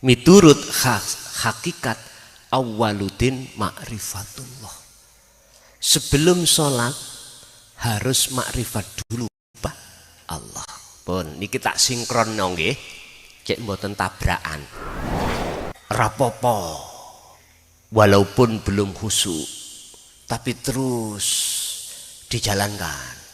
Miturut hakikat awwaluddin ma'rifatullah. Sebelum sholat harus makrifat dulu Pak Allah. Pun niki tak sinkron nggih, cek mboten tabrakan. Rapopo, walaupun belum khusyuk, tapi terus dijalankan.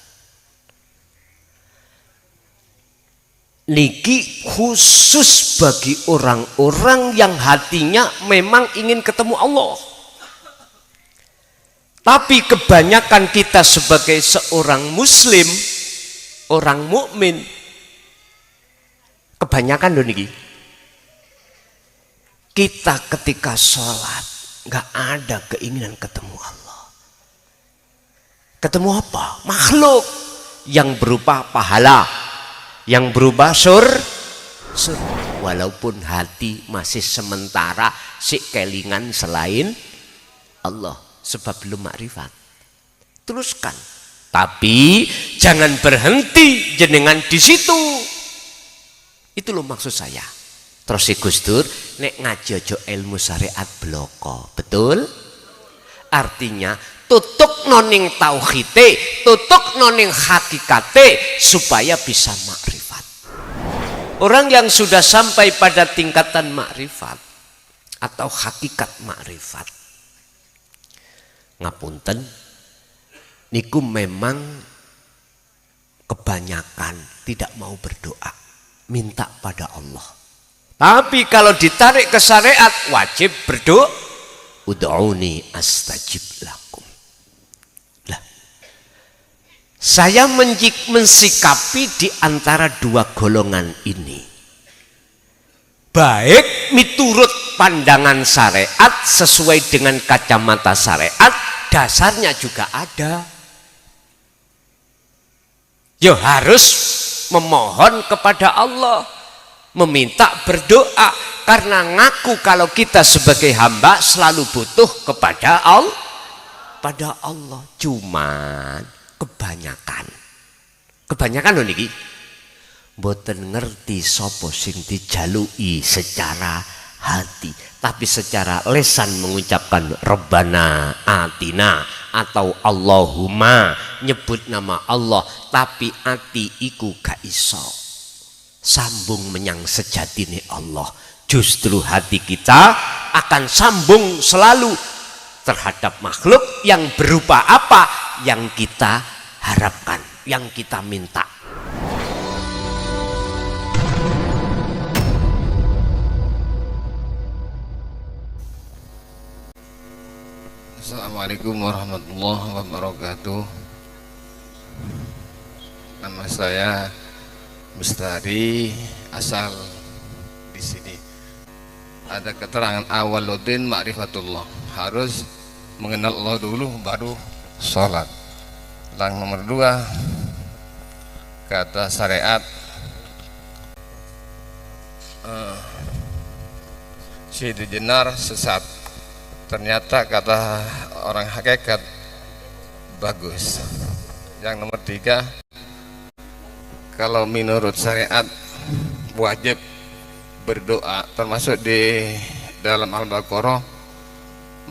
Niki khusus bagi orang-orang yang hatinya memang ingin ketemu Allah. Tapi kebanyakan kita sebagai seorang muslim, orang mukmin, kebanyakan loh niki, kita ketika sholat nggak ada keinginan ketemu Allah. Ketemu apa? Makhluk yang berupa pahala, yang berupa walaupun hati masih sementara si kelingan selain Allah, sebab belum makrifat. Teruskan, tapi jangan berhenti jenengan di situ. Itu loh maksud saya. Terus si Gus Dur nek ngajojo ilmu syariat bloko, betul? Artinya tutuk noning tauhite, tutuk noning hakikate supaya bisa makrifat. Orang yang sudah sampai pada tingkatan makrifat atau hakikat makrifat, ngapunten, niku memang kebanyakan tidak mau berdoa, minta pada Allah. Tapi kalau ditarik ke syariat wajib berdoa. Ud'uni astajib lakum. Lah, saya mensikapi di antara dua golongan ini. Baik miturut pandangan syariat sesuai dengan kacamata syariat, dasarnya juga ada. Yo harus memohon kepada Allah, meminta berdoa, karena ngaku kalau kita sebagai hamba selalu butuh kepada Allah. Pada Allah. Cuman kebanyakan loh niki mboten ngerti sapa sing dijalui secara hati, tapi secara lesan mengucapkan Rabbana Atina atau Allahumma, nyebut nama Allah, tapi ati iku gak iso sambung menyang sejatine Allah. Justru hati kita akan sambung selalu terhadap makhluk yang berupa apa yang kita harapkan, yang kita minta. Assalamualaikum warahmatullahi wabarakatuh. Nama saya Mustari, asal di sini. Ada keterangan awwaluddin ma'rifatullah, harus mengenal Allah dulu baru sholat. Yang nomor 2, kata syariat Syed Jenar sesat. Ternyata kata orang hakikat bagus. Yang nomor 3, kalau menurut syariat wajib berdoa, termasuk di dalam Al-Baqarah,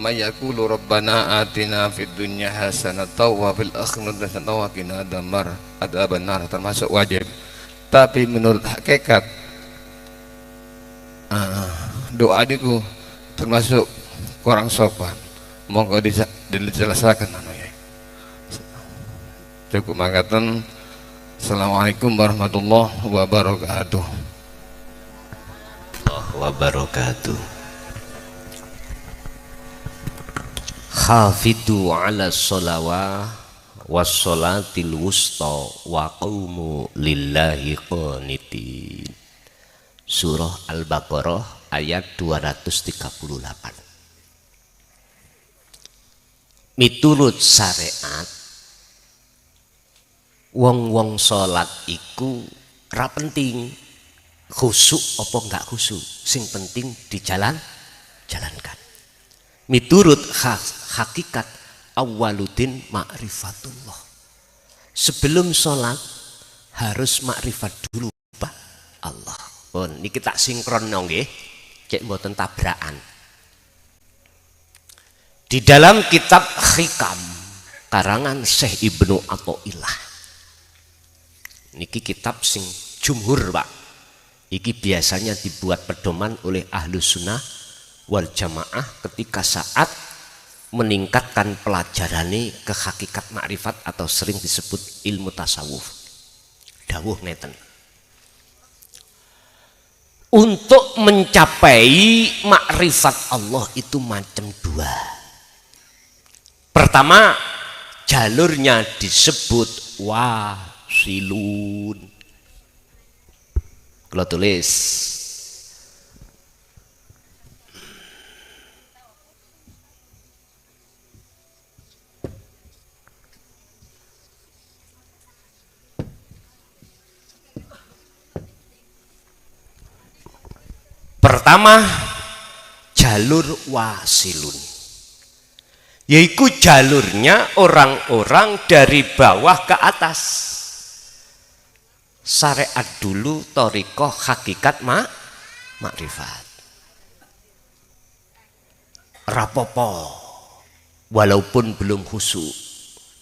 mayaqulu rabbana atina fid dunya hasanatan wa fil akhirati hasanatan wa qina adzabannar, termasuk wajib. Tapi menurut hakikat doa itu termasuk kurang sopan. Monggo dijelaskan ya. Cukup mangkatan. Assalamualaikum warahmatullahi wabarakatuh. Wabarakatuh. Hafidhu ala sholawah wassolatil wusta wa qumu lillahi qanitin. Surah Al-Baqarah ayat 238. Miturut syariat, wong-wong sholat iku ra penting khusyuk apa enggak khusyuk, sing penting jalankan. Miturut hakikat awwaluddin ma'rifatullah. Sebelum sholat harus makrifat dulu Pak Allah. Pun niki tak sinkron nggih, cek mboten tabrakan. Di dalam kitab Hikam karangan Syekh Ibnu Athaillah. Niki kitab sing jumhur, Pak. Iki biasanya dibuat pedoman oleh Ahlus Sunnah wal Jamaah ketika saat meningkatkan pelajarane ke hakikat makrifat atau sering disebut ilmu tasawuf. Dawuh ngeten. Untuk mencapai makrifat Allah itu macam dua. Pertama, jalurnya disebut wasilun. Kalau tulis pertama, jalur wasilun, yaitu jalurnya orang-orang dari bawah ke atas. Syariat dulu, thariqah, hakikat makrifat. Rapopo, walaupun belum khusyuk,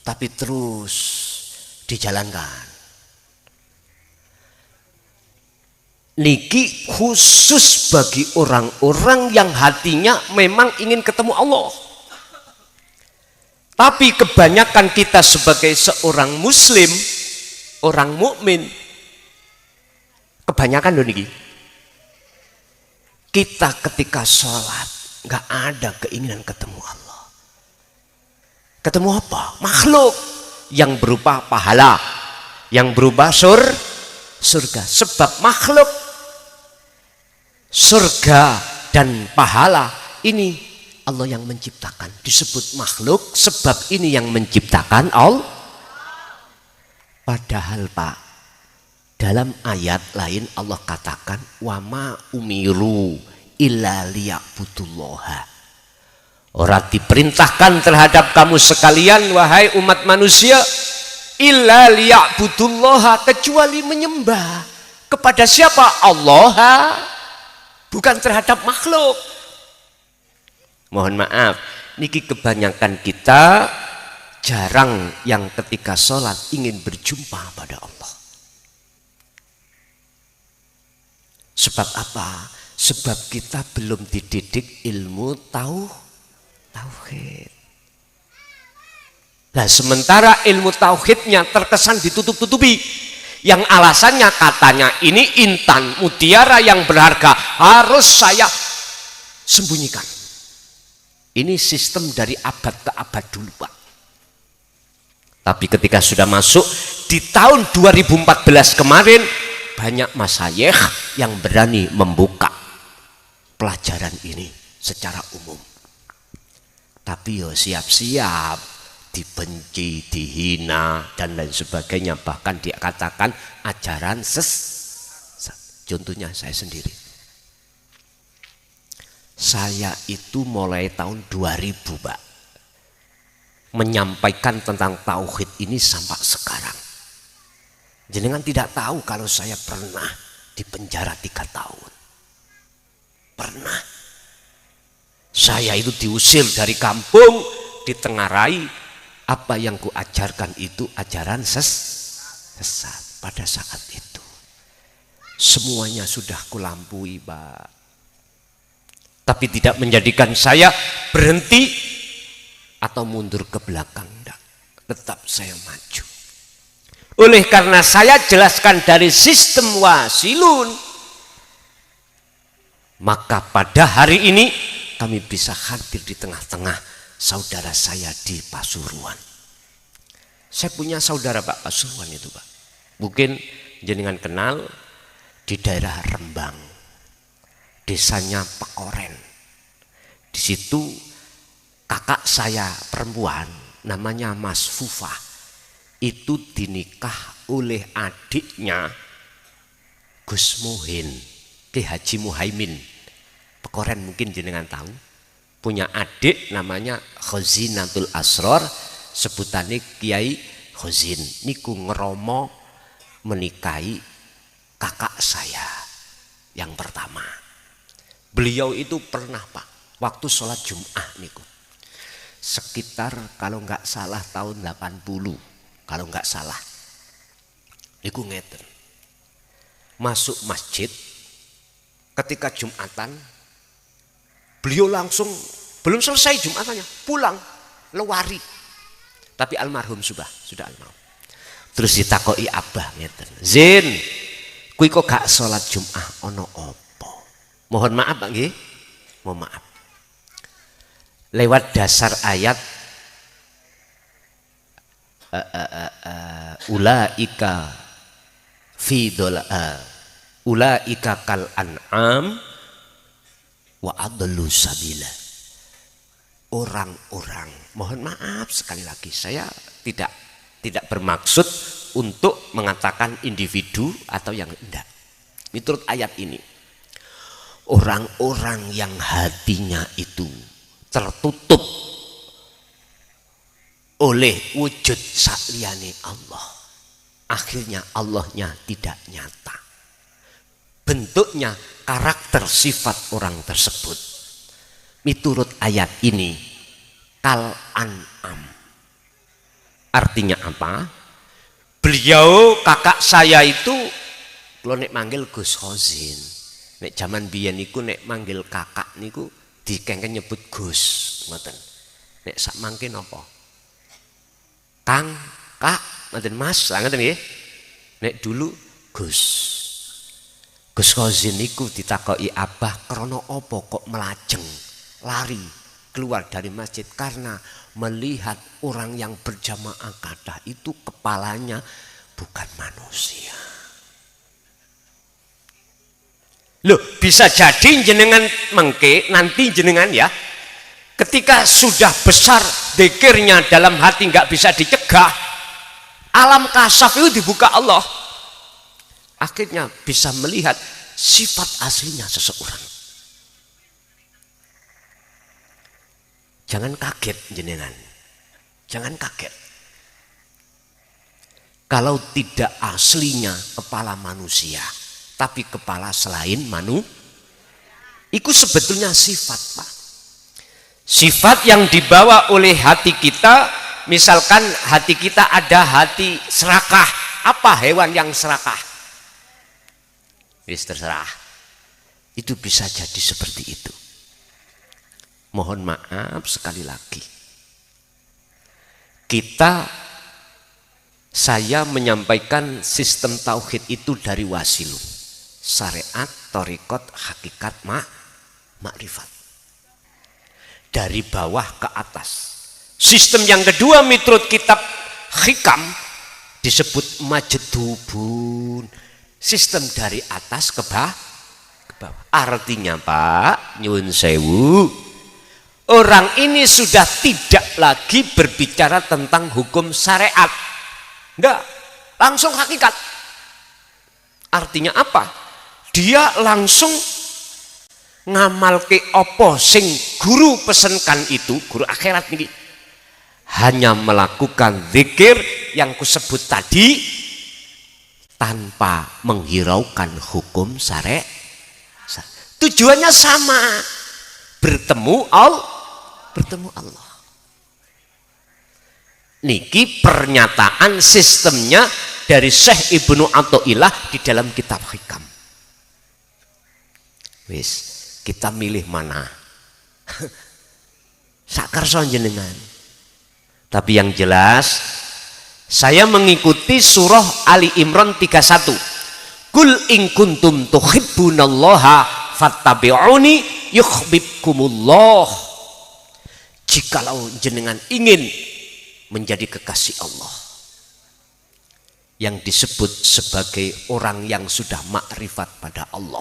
tapi terus dijalankan. Niki khusus bagi orang-orang yang hatinya memang ingin ketemu Allah. Tapi kebanyakan kita sebagai seorang muslim, orang mukmin, kebanyakan loh niki, kita ketika sholat nggak ada keinginan ketemu Allah. Ketemu apa? Makhluk yang berupa pahala, yang berupa surga. Sebab makhluk, surga dan pahala ini Allah yang menciptakan. Disebut makhluk sebab ini yang menciptakan Allah. Padahal Pak, dalam ayat lain Allah katakan wama umiru illa liya'budullaha. Orang diperintahkan terhadap kamu sekalian wahai umat manusia illa liya'budullaha, kecuali menyembah kepada siapa? Allah, bukan terhadap makhluk. Mohon maaf, niki kebanyakan kita jarang yang ketika sholat ingin berjumpa pada Allah. Sebab apa? Sebab kita belum dididik ilmu tauhid. Nah, sementara ilmu tauhidnya terkesan ditutup-tutupi. Yang alasannya katanya ini intan mutiara yang berharga, harus saya sembunyikan. Ini sistem dari abad ke abad dulu, Pak. Tapi ketika sudah masuk di tahun 2014 kemarin, banyak masyayikh yang berani membuka pelajaran ini secara umum. Tapi yo siap-siap dibenci, dihina dan lain sebagainya, bahkan dikatakan ajaran sesat. Contohnya saya sendiri. Saya itu mulai tahun 2000, Pak, menyampaikan tentang tauhid ini sampai sekarang. Jenengan tidak tahu kalau saya pernah dipenjara 3 tahun. Pernah. Saya itu diusir dari kampung, ditengarai. Apa yang kuajarkan itu ajaran sesat pada saat itu. Semuanya sudah kulampaui, Pak. Tapi tidak menjadikan saya berhenti atau mundur ke belakang. Enggak. Tetap saya maju. Oleh karena saya jelaskan dari sistem wasilun, maka pada hari ini kami bisa hadir di tengah-tengah saudara saya di Pasuruan. Saya punya saudara Pak Pasuruan itu, Pak. Mungkin jenengan kenal, di daerah Rembang, desanya Pekoren. Di situ kakak saya perempuan namanya Mas Fufa itu dinikah oleh adiknya Gus Muhin, Ki Haji Muhaimin. Pekoren mungkin jenengan tahu. Punya adik namanya Khazinatul Asror, sebutannya Kiai Khazin. Niku ngeromo menikahi kakak saya yang pertama. Beliau itu pernah Pak, waktu sholat Jum'ah niku, sekitar kalau nggak salah tahun 80, kalau nggak salah, niku ngeten, masuk masjid, ketika Jumatan, beliau langsung belum selesai Jumatannya, pulang, lewari, tapi almarhum sudah almarhum. Terus ditakoki abah ngeten, Zin, kui kok gak sholat Jum'ah ono opo? Mohon maaf Pak nggih, mohon maaf. Lewat dasar ayat ulaika fi ulaika kal an'am wa adallu sabila. Orang-orang, mohon maaf sekali lagi, saya tidak bermaksud untuk mengatakan individu atau yang enggak. Menurut ayat ini, orang-orang yang hatinya itu tertutup oleh wujud sakliyane Allah, akhirnya Allahnya tidak nyata. Bentuknya, karakter sifat orang tersebut miturut ayat ini kal an'am. Artinya apa? Beliau kakak saya itu, kalau nek manggil Gus Khozin, nek zaman biyen niku nek manggil kakak niku dikengken nyebut Gus, ngoten. Nek sak mangke napa? Kang, Kak, ngoten Mas, ngoten nggih. Nek dulu Gus. Gus Khozin niku ditakoki abah, krana apa kok melajeng, lari keluar dari masjid? Karena melihat orang yang berjamaah kadah itu kepalanya bukan manusia. Loh, bisa jadi jenengan mengke nanti jenengan ya, ketika sudah besar dzikirnya dalam hati nggak bisa dicegah, alam kasaf itu dibuka Allah, akhirnya bisa melihat sifat aslinya seseorang. Jangan kaget jenengan, jangan kaget. Kalau tidak aslinya kepala manusia, tapi kepala selain itu sebetulnya sifat Pak. Sifat yang dibawa oleh hati kita, misalkan hati kita ada hati serakah. Apa hewan yang serakah? Wis terserah. Itu bisa jadi seperti itu. Mohon maaf sekali lagi, saya menyampaikan sistem tauhid itu dari wasilu, syariat, thariqat, hakikat, makrifat, dari bawah ke atas. Sistem yang kedua menurut kitab hikam disebut majdubun, sistem dari atas ke bawah. Artinya Pak, nyuwun sewu, orang ini sudah tidak lagi berbicara tentang hukum syariat, enggak, langsung hakikat. Artinya apa? Dia langsung ngamalke opo sing guru pesenkan itu, guru akhirat ini, hanya melakukan zikir yang kusebut tadi tanpa menghiraukan hukum syariat. Tujuannya sama, bertemu Allah. Niki pernyataan sistemnya dari Syekh Ibnu Athaillah di dalam kitab Hikam. Wis, kita milih mana? Sakarso jenengan. Tapi yang jelas saya mengikuti surah Ali Imran 31. Kul in kuntum tuhibbunallaha fattabi'uni yuhibbukumullah. Jikalau jenengan ingin menjadi kekasih Allah, yang disebut sebagai orang yang sudah makrifat pada Allah,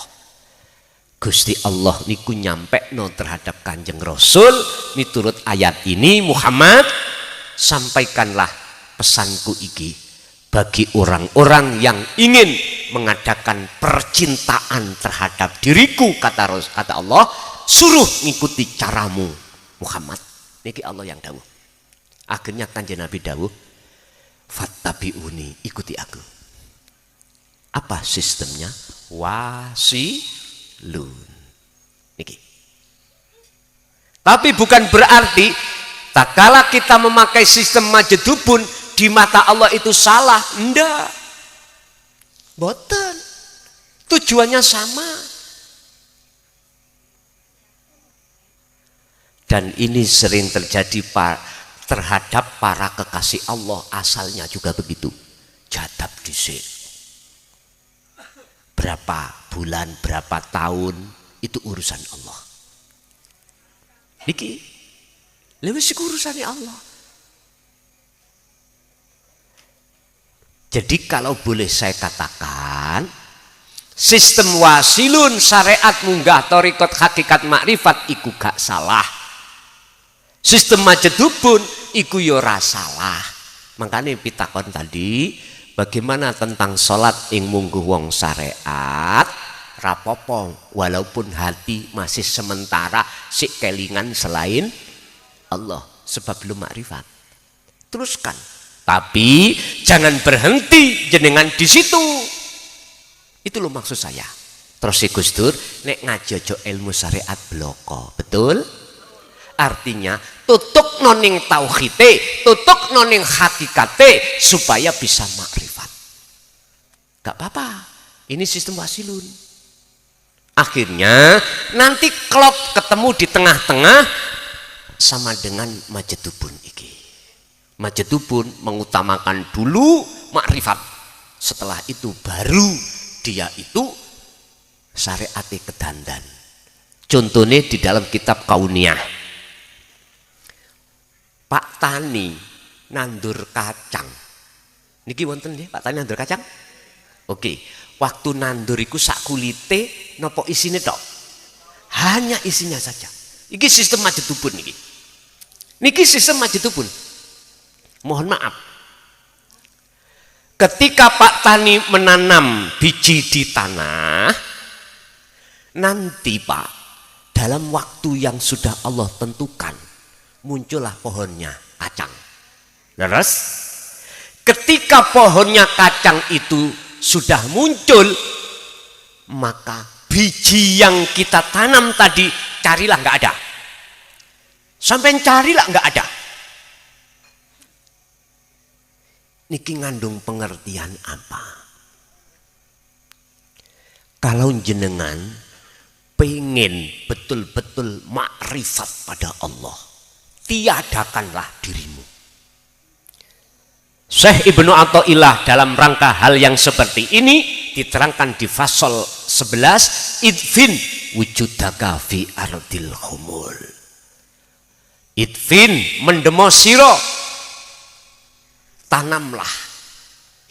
Gusti Allah niku nyampe no terhadap Kanjeng Rasul miturut ayat ini, Muhammad, sampaikanlah pesanku iki bagi orang-orang yang ingin mengadakan percintaan terhadap diriku, kata Allah, suruh ngikuti caramu Muhammad. Niki Allah yang dawuh. Akhirnya Kanjeng Nabi dawuh, fattabi'uni, ikuti aku. Apa sistemnya? Wasilun. Niki. Tapi bukan berarti tak kala kita memakai sistem majedubun di mata Allah itu salah. Enggak. Boten. Tujuannya sama. Dan ini sering terjadi terhadap para kekasih Allah. Asalnya juga begitu. Jadab dhisik. Berapa bulan, berapa tahun, itu urusan Allah. Niki, lewis urusannya Allah. Jadi kalau boleh saya katakan, sistem wasilun syariat munggah torikot hakikat makrifat iku gak salah. Sistem majedubun iku yo ora salah. Makanya pitakon tadi, bagaimana tentang sholat ing mungguh wong syariat, rapopo walaupun hati masih sementara sik kelingan selain Allah sebab belum makrifat. Teruskan. Tapi jangan berhenti jenengan di situ. Itu loh maksud saya. Terus si Gus Dur nek ngajojo ilmu syariat bloko, betul? Artinya tutuk noning tauhite, tutuk noning hakikate supaya bisa makrifat. Gak apa-apa. Ini sistem wasilun. Akhirnya nanti klop ketemu di tengah-tengah sama dengan majedubun iki. Majedubun mengutamakan dulu makrifat. Setelah itu baru dia itu syariate kedandan. Contohnya di dalam kitab Kauniyah. Pak Tani nandur kacang. Niki wonten nggih Pak Tani nandur kacang? Oke, waktu nandur iku sak kulite nopo isine tok? Hanya isinya saja. Iki sistem majedubun niki. Niki sistem majedubun. Mohon maaf. Ketika Pak Tani menanam biji di tanah, nanti Pak, dalam waktu yang sudah Allah tentukan, muncullah pohonnya kacang. Terus ketika pohonnya kacang itu sudah muncul, maka biji yang kita tanam tadi carilah nggak ada. Sampai carilah nggak ada. Niki ngandung pengertian apa? Kalau jenengan pengen betul-betul makrifat pada Allah, tiadakanlah dirimu. Syekh Ibnu Athaillah dalam rangka hal yang seperti ini diterangkan di fasal 11, idfin wujudaka fi ardil khumul. Idfin mendemo siro, tanamlah,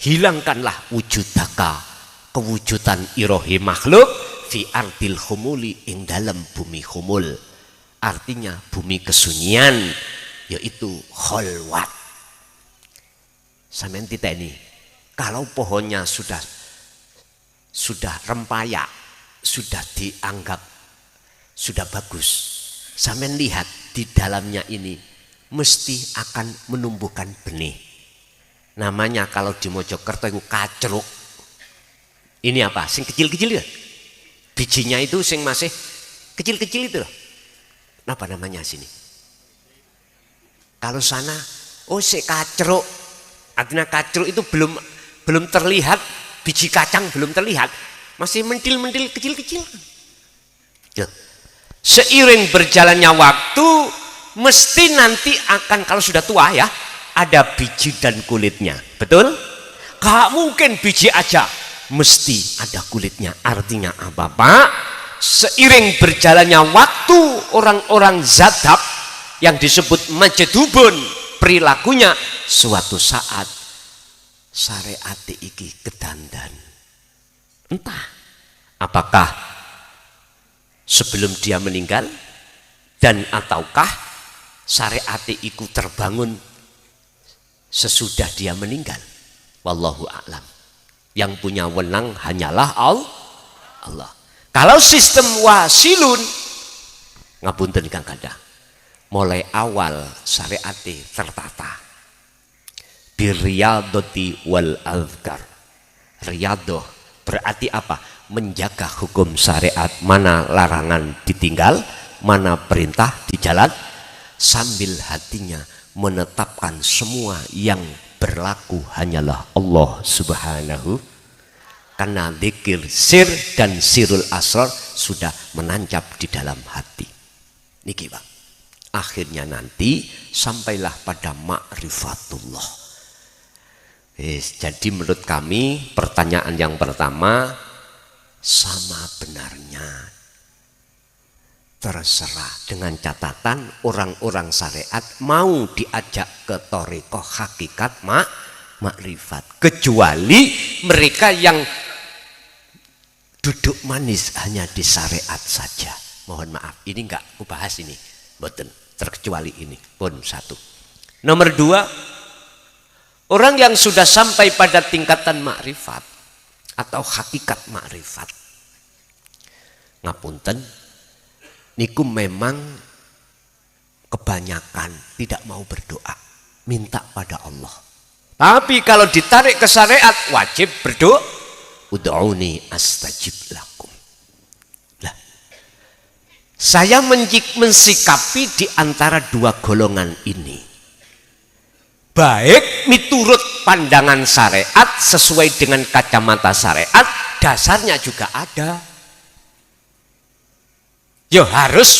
hilangkanlah wujudaka, kewujudan irohi makhluk fi ardil khumuli ing dalam bumi khumul. Artinya bumi kesunyian, yaitu kholwat. Sampeyan titeni, kalau pohonnya sudah rempaya, sudah dianggap sudah bagus, sampeyan lihat di dalamnya ini mesti akan menumbuhkan benih. Namanya kalau di Mojokerto itu kacruk. Ini apa? Sing kecil-kecil ya? Bijinya itu sing masih kecil-kecil itu loh. Apa namanya sini? Kalau sana, oh si kacruk. Artinya kacruk itu belum terlihat, biji kacang belum terlihat, masih mentil-mentil kecil-kecil. Seiring berjalannya waktu, mesti nanti akan, kalau sudah tua ya, ada biji dan kulitnya, betul? Gak mungkin biji aja, mesti ada kulitnya. Artinya apa Pak? Seiring berjalannya waktu, orang-orang zadab yang disebut majedubun, perilakunya suatu saat syariat iki kedandan. Entah apakah sebelum dia meninggal dan ataukah syariat iku terbangun sesudah dia meninggal. Wallahu a'lam. Yang punya wewenang hanyalah Allah. Kalau sistem wasilun, ngapunten Kang Kanda, mulai awal syariat tertata birriyadati wal azkar. Riyadoh berarti apa? menjaga hukum syariat, mana larangan ditinggal, mana perintah dijalan, sambil hatinya menetapkan semua yang berlaku hanyalah Allah Subhanahu. Karena zikir sir dan sirul asrar sudah menancap di dalam hati. Niki Pak. Akhirnya nanti sampailah pada ma'rifatullah. Jadi menurut kami pertanyaan yang pertama, sama benarnya, terserah, dengan catatan orang-orang syariat mau diajak ke thariqah hakikat makrifat, kecuali mereka yang duduk manis hanya di syariat saja. Mohon maaf, ini enggak aku bahas ini, boten, terkecuali ini pun satu. Nomor dua, orang yang sudah sampai pada tingkatan makrifat atau hakikat makrifat, ngapunten, niku memang kebanyakan tidak mau berdoa, minta pada Allah. Tapi kalau ditarik ke syariat wajib berdoa, ud'uni astajib lakum. Lah, saya mensikapi di antara dua golongan ini, baik miturut pandangan syariat sesuai dengan kacamata syariat, dasarnya juga ada. Ya harus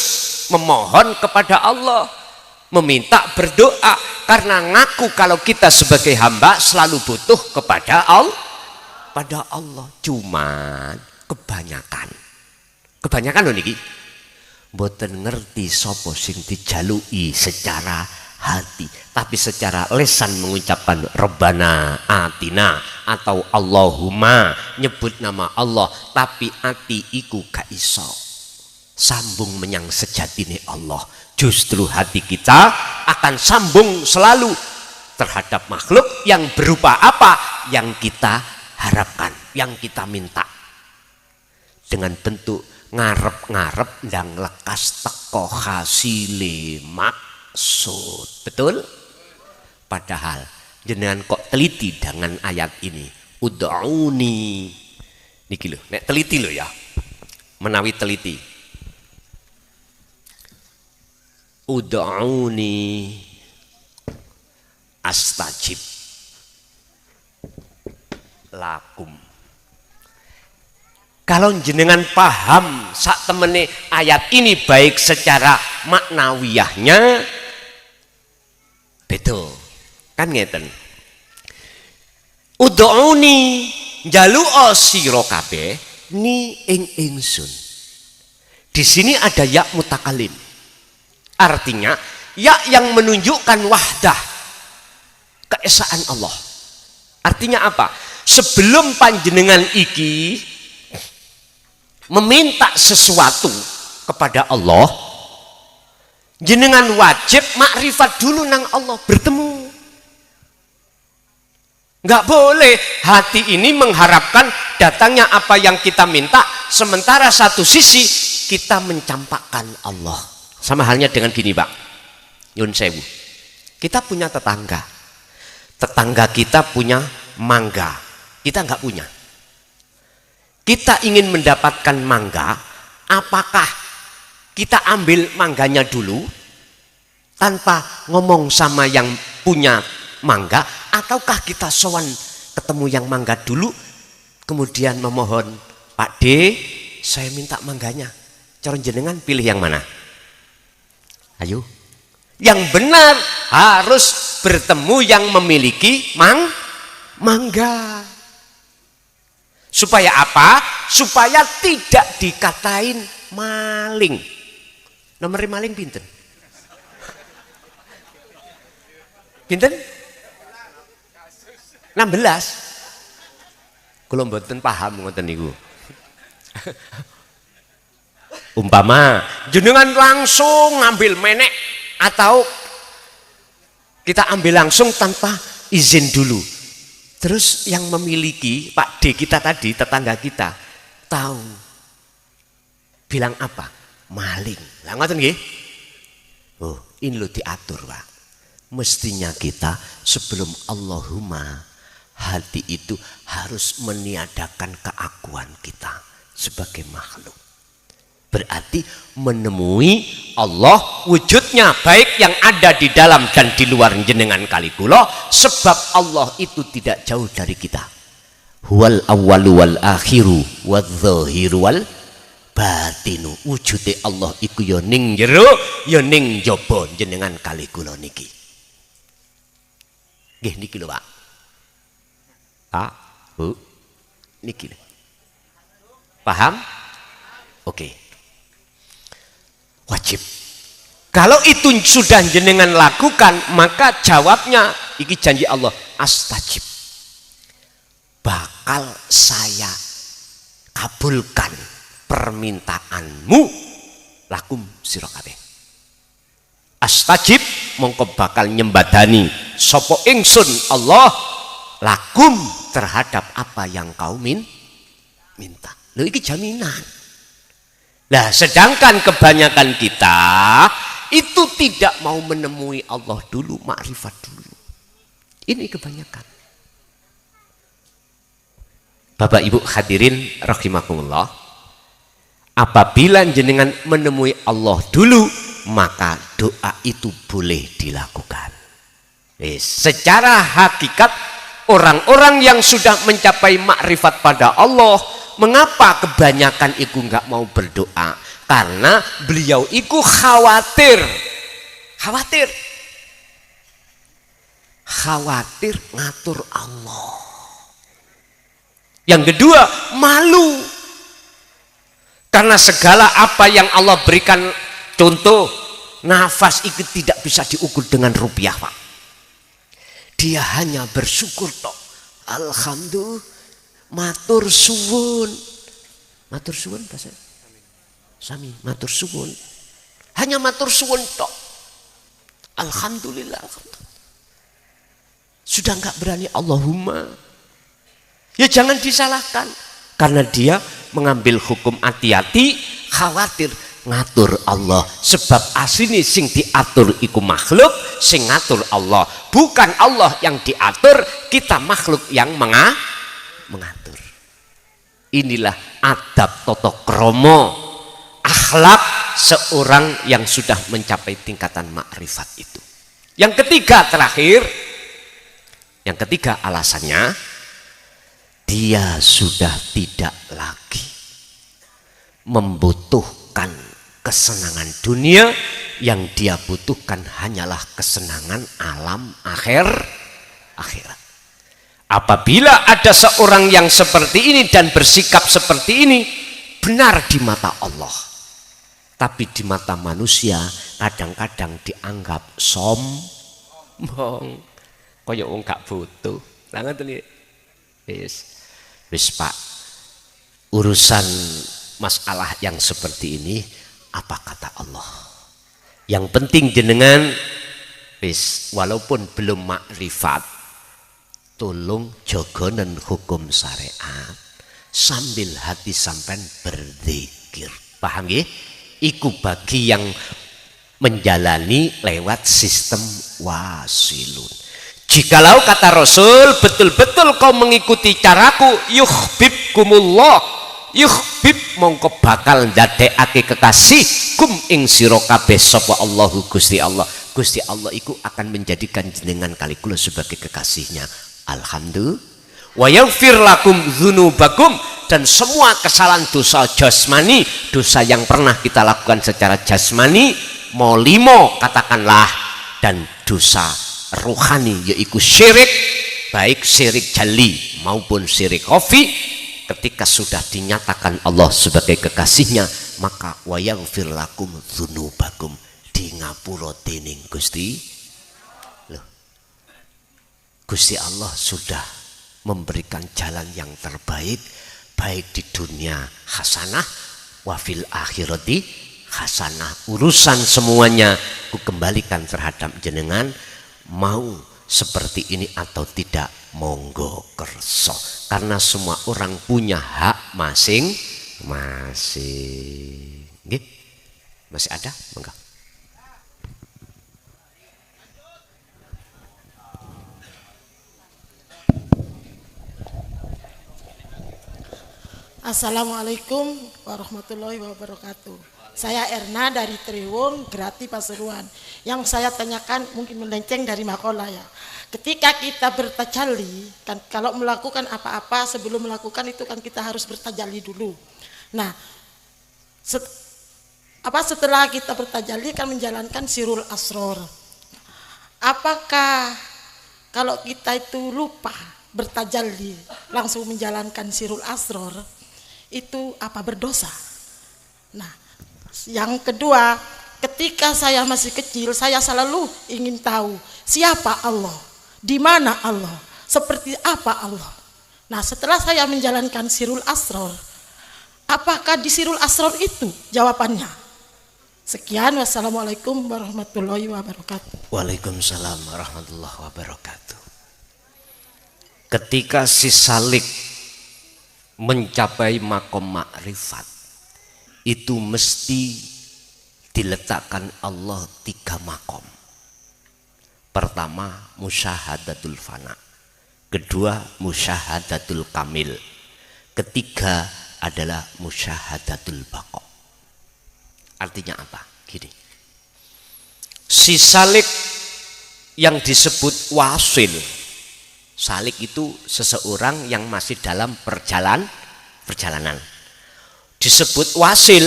memohon kepada Allah, meminta berdoa, karena ngaku kalau kita sebagai hamba selalu butuh kepada Allah. Cuman kebanyakan loh niki mboten ngerti sapa sing dijalui secara hati, tapi secara lesan mengucapkan Rabbana Atina atau Allahumma, nyebut nama Allah, tapi ati iku gak iso sambung menyang sejatine Allah. Justru hati kita akan sambung selalu terhadap makhluk yang berupa apa yang kita harapkan, yang kita minta, dengan bentuk ngarep-ngarep dan lekas teko hasile maksud. Betul? Padahal jenengan kok teliti dengan ayat ini, ud'uni niki lho, nek teliti lho ya, menawi teliti, ud'uni astajib lakum. Kalau jenengan paham sak temene ayat ini baik secara maknawiyahnya, betul kan ngeten, ud'uni njaluka sira kabeh ni ing ingsun. Di sini ada ya mutakalim, artinya ya yang menunjukkan wahdah, keesaan Allah. Artinya apa? Sebelum panjenengan iki meminta sesuatu kepada Allah, jenengan wajib makrifat dulu nang Allah, bertemu. Nggak boleh hati ini mengharapkan datangnya apa yang kita minta, sementara satu sisi kita mencampakkan Allah. Sama halnya dengan gini Pak, Yun Sewu, kita punya tetangga kita punya mangga, kita nggak punya. Kita ingin mendapatkan mangga, apakah kita ambil mangganya dulu tanpa ngomong sama yang punya mangga, ataukah kita sowan ketemu yang mangga dulu kemudian memohon, Pak D, saya minta mangganya, cara jenengan pilih yang mana? Ayo, yang benar harus bertemu yang memiliki mangga. Supaya apa? Supaya tidak dikatain maling. Nomor maling pinten? Pinten? 16. Kula mboten paham ngoten niku. Umpama jenengan langsung ngambil menek, atau kita ambil langsung tanpa izin dulu. Terus yang memiliki Pak D kita tadi, tetangga kita, tahu, bilang apa? Maling. Lah ngoten nggih? Oh, ini lo diatur, Pak. Mestinya kita sebelum Allahumma, hati itu harus meniadakan keakuan kita. sebagai makhluk. Berarti menemui Allah wujudnya baik yang ada di dalam dan di luar jenengan kali kula, sebab Allah itu tidak jauh dari kita. Huwal awwalu wal akhiru wadz-dzahiru wal batinu. Wujude Allah iku ya ning jero ya ning jaba jenengan kali kula niki. Nggih niki lho Pak. Pak, Bu. Niki. Paham? Oke. Wajib. Kalau itu sudah jenengan lakukan, maka jawabnya iki janji Allah, astajib. Bakal saya kabulkan permintaanmu lakum sira kabeh. Astajib mongko bakal nyembadani sapa ingsun Allah lakum terhadap apa yang kau minta. Lho iki jaminan. Nah, sedangkan kebanyakan kita itu tidak mau menemui Allah dulu, makrifat dulu. Ini kebanyakan. Bapak Ibu hadirin rahimakumullah, apabila jenengan menemui Allah dulu, maka doa itu boleh dilakukan. Secara hakikat orang-orang yang sudah mencapai makrifat pada Allah, mengapa kebanyakan itu nggak mau berdoa? Karena beliau itu khawatir ngatur Allah. Yang kedua, malu karena segala apa yang Allah berikan, contoh nafas itu tidak bisa diukur dengan rupiah Pak. Dia hanya bersyukur toh. Alhamdulillah. Matur suwun bahasa sami, matur suwun, hanya matur suwun tok. Alhamdulillah, sudah nggak berani Allahumma. Ya jangan disalahkan, karena dia mengambil hukum hati-hati, khawatir ngatur Allah, sebab aslinya sing diatur iku makhluk, sing ngatur Allah, bukan Allah yang diatur, kita makhluk yang mengatur. Inilah adab tata krama, akhlak seorang yang sudah mencapai tingkatan makrifat itu. Yang ketiga terakhir, yang ketiga alasannya, dia sudah tidak lagi membutuhkan kesenangan dunia, yang dia butuhkan hanyalah kesenangan alam akhirat. Apabila ada seorang yang seperti ini dan bersikap seperti ini, benar di mata Allah, tapi di mata manusia kadang-kadang dianggap sombong, kaya wong gak butuh. Lah ngoten iki. Wis Pak, urusan masalah yang seperti ini apa kata Allah? Yang penting jenengan wis walaupun belum makrifat, tolong jogonen hukum syariat sambil hati sampean berzikir. Paham nggih? Iku bagi yang menjalani lewat sistem wasilun. Jikalau kata Rasul, betul-betul kau mengikuti caraku, yuhibbukumullah, yuhib mongko bakal ndadekake kekasih kum ing sira kabeh sapa Allahu Gusti Allah. Gusti Allah iku akan menjadikan jenengan kali kula sebagai kekasihnya. Alhamdulillah. Wa yaghfir lakum dzunubakum, dan semua kesalahan dosa jasmani, dosa yang pernah kita lakukan secara jasmani, mau limo katakanlah, dan dosa rohani yaitu syirik, baik syirik jali maupun syirik khafi, ketika sudah dinyatakan Allah sebagai kekasihnya, maka wa yaghfir lakum dzunubakum, di ngapura dening Gusti. Gusti Allah sudah memberikan jalan yang terbaik, baik di dunia hasanah, wafil akhirati hasanah. Urusan semuanya ku kembalikan terhadap jenengan, mau seperti ini atau tidak, monggo kerso. Karena semua orang punya hak masing-masing. Masih ada? Monggo. Assalamualaikum warahmatullahi wabarakatuh. Saya Erna dari Triwung, Grati, Pasuruan. Yang saya tanyakan mungkin melenceng dari makola ya. Ketika kita bertajalli, kan kalau melakukan apa-apa sebelum melakukan itu kan kita harus bertajalli dulu. Nah, setelah kita bertajalli kan menjalankan sirul asror. Apakah kalau kita itu lupa bertajalli langsung menjalankan sirul asror itu apa berdosa? Nah, yang kedua, ketika saya masih kecil saya selalu ingin tahu siapa Allah, di mana Allah, seperti apa Allah. Nah, setelah saya menjalankan sirul asror, apakah di sirul asror itu jawabannya? Sekian, wassalamualaikum warahmatullahi wabarakatuh. Waalaikumsalam warahmatullahi wabarakatuh. Ketika si salik mencapai makom makrifat, itu mesti diletakkan Allah 3 makom. Pertama musyahadatul fana, kedua musyahadatul kamil, ketiga adalah musyahadatul baqo. Artinya apa? Gini, si salik yang disebut wasil, salik itu seseorang yang masih dalam perjalanan. Disebut wasil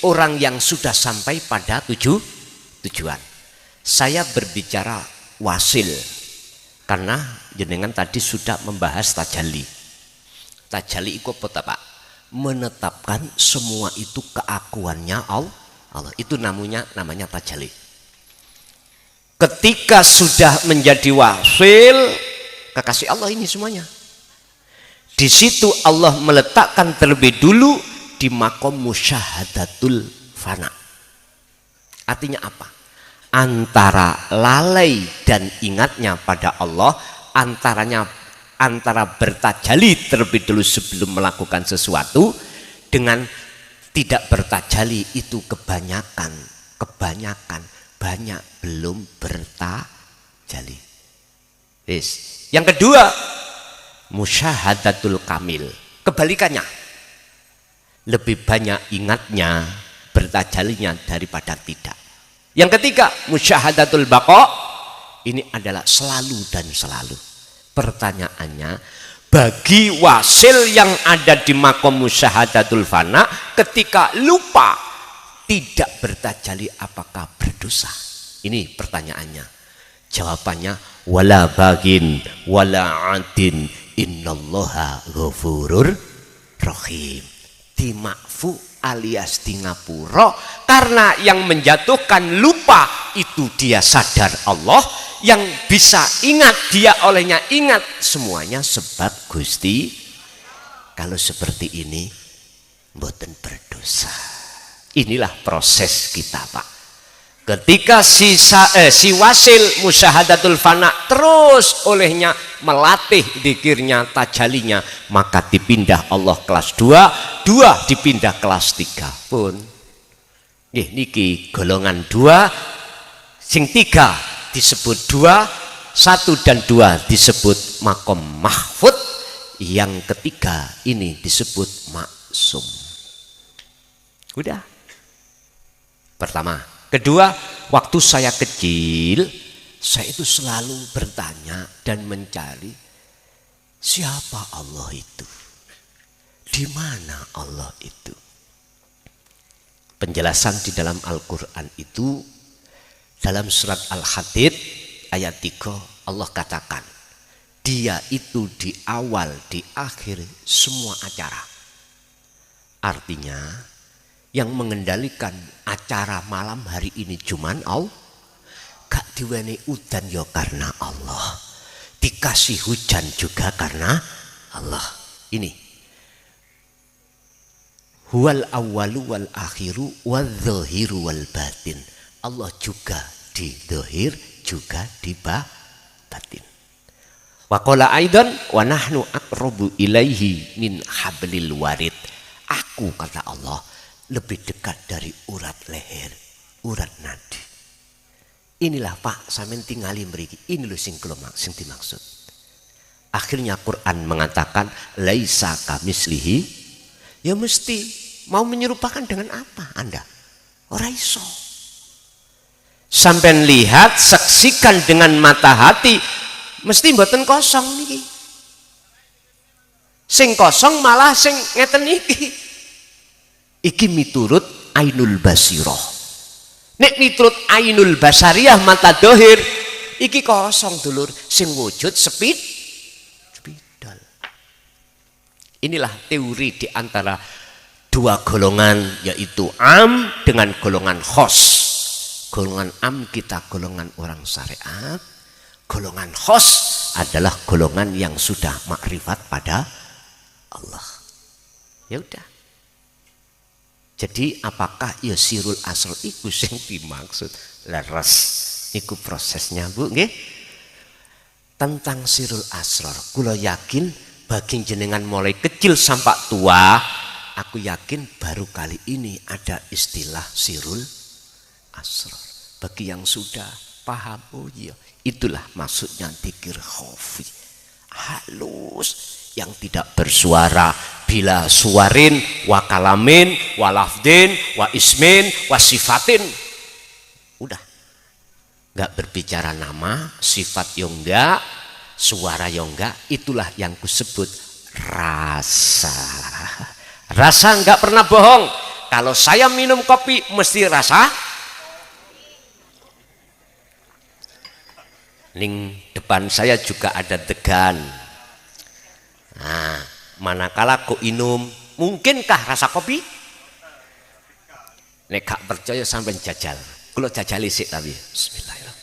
orang yang sudah sampai pada tujuan. Saya berbicara wasil karena jenengan tadi sudah membahas tajalli. Tajalli itu apa Pak? Menetapkan semua itu keakuannya Allah. Itu namanya tajalli. Ketika sudah menjadi wasil, kekasih Allah ini semuanya. Di situ Allah meletakkan terlebih dulu di makom musyahadatul fana. Artinya apa? Antara lalai dan ingatnya pada Allah, antara bertajalli terlebih dulu sebelum melakukan sesuatu dengan tidak bertajalli itu kebanyakan banyak belum bertajalli. Yang kedua musyahadatul kamil, kebalikannya, lebih banyak ingatnya bertajallinya daripada tidak. Yang ketiga musyahadatul baqo, ini adalah selalu dan selalu. Pertanyaannya, bagi wasil yang ada di makom musyahadatul fana ketika lupa tidak bertajalli apakah berdosa? Ini pertanyaannya. Jawabannya wala bagin wala adin innallaha ghafurur rahim. Dimakfu alias di ngapura, karena yang menjatuhkan lupa itu dia sadar Allah, yang bisa ingat dia olehnya ingat, semuanya sebab Gusti. Kalau seperti ini mboten berdosa. Inilah proses kita Pak. Ketika si wasil musyahadatul fana terus olehnya melatih dzikirnya, tajallinya, maka dipindah Allah kelas 2 dipindah kelas 3 pun. Niki golongan 2, sing 3 disebut 2, 1 dan 2 disebut makom mahfud, yang ketiga ini disebut maksum. Udah. Pertama. Kedua, waktu saya kecil, saya itu selalu bertanya dan mencari siapa Allah itu, di mana Allah itu. Penjelasan di dalam Al-Quran itu, dalam surat Al-Hadid ayat 3 Allah katakan, dia itu di awal, di akhir semua acara. Artinya yang mengendalikan acara malam hari ini cuman Allah. Gak diweni udan ya karena Allah, dikasih hujan juga karena Allah. Ini huwal awwalu wal akhiru wal zahiru wal batin. Allah juga di zahir juga di batin. Wa qala aidan wa nahnu aqrabu ilaihi min hablil warid. Aku, kata Allah, lebih dekat dari urat leher, urat nadi. Inilah Pak, sampeyan tingali mriki. Ini lho sing dimaksud. Akhirnya Quran mengatakan laisa kamislihi Ya mesti mau menyerupakan dengan apa Anda? Ora iso. Sampai lihat, saksikan dengan mata hati, mesti mboten kosong niki. Sing kosong malah sing ngeten niki. Iki miturut ainul basirah. Nek miturut ainul basariyah mata dohir, iki kosong dulur, sing wujud spidol. Inilah teori di antara dua golongan, yaitu am dengan golongan khos. Golongan am kita golongan orang syariat, golongan khos adalah golongan yang sudah makrifat pada Allah. Ya udah. Jadi apakah ya sirul asr iku sing dimaksud? Leres iku prosesnya Bu nggih. Tentang sirul asrar kula yakin bagi jenengan mulai kecil sampai tua, aku yakin baru kali ini ada istilah sirul asrar. Bagi yang sudah paham, oh iya, itulah maksudnya dzikir khafi. Halus, yang tidak bersuara, bila suarin, wa kalamin, wa lafdin, wa ismin, wa sifatin. Udah. Enggak berbicara nama, sifat yang enggak, suara yang enggak, itulah yang kusebut rasa. Rasa enggak pernah bohong. Kalau saya minum kopi mesti rasa. Ning depan saya juga ada degan. Nah, manakala kok inum, mungkinkah rasa kopi? Nek gak percaya sampai jajal. Kalau jajali sik tapi bismillahirrahmanirrahim.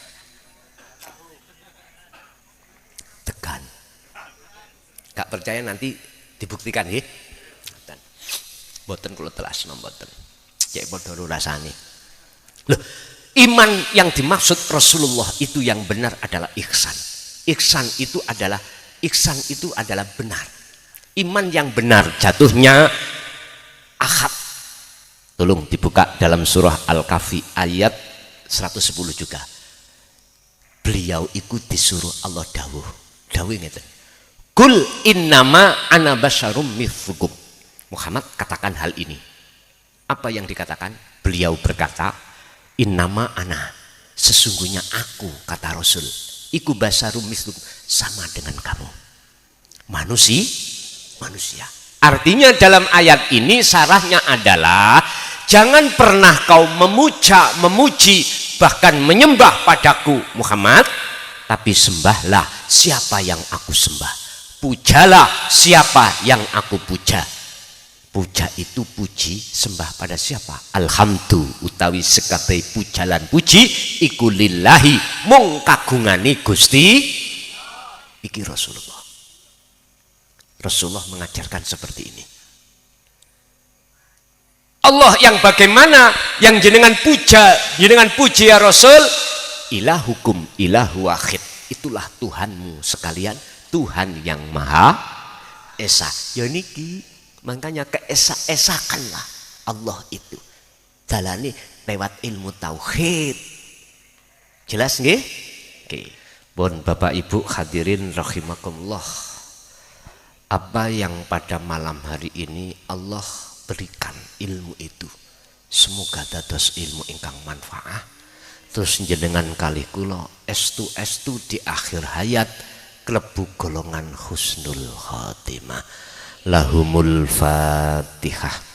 Degan. Gak percaya nanti dibuktikan nggih. Mboten kula telasno mboten. Cek padha rasane. Loh, iman yang dimaksud Rasulullah itu yang benar adalah ihsan. Ihsan itu adalah benar. Iman yang benar jatuhnya ahad. Tolong dibuka dalam surah Al-Kahfi ayat 110 juga. Beliau itu disuruh Allah dawuh. Dawuh ngeten. Kul innama ana basyarum mithlukum. Muhammad katakan hal ini. Apa yang dikatakan? Beliau berkata, innama ana, sesungguhnya aku, kata Rasul, iku basarum mislukum, sama dengan kamu, manusia. Artinya dalam ayat ini sarahnya adalah jangan pernah kau memuji bahkan menyembah padaku Muhammad, tapi sembahlah siapa yang aku sembah, pujalah siapa yang aku puja. Puja itu puji, sembah pada siapa? Alhamdulillah utawi sekabeh pujalan puji iku lillahi mung kagungane Gusti iki Rasulullah. Rasulullah mengajarkan seperti ini. Allah yang bagaimana yang jenengan puji ya Rasul, ilahukum ilahu wahid. Itulah Tuhanmu sekalian, Tuhan yang Maha Esa. Ya niki makanya keesakanlah Allah itu. Jalani lewat ilmu tauhid. Jelas nggih? Oke. Bon Bapak Ibu hadirin rahimakumullah. Apa yang pada malam hari ini Allah berikan ilmu itu. Semoga dados ilmu ingkang manfaat. Terus jenengan kali kula estu di akhir hayat klebu golongan husnul khotimah. Lahumul Fatihah.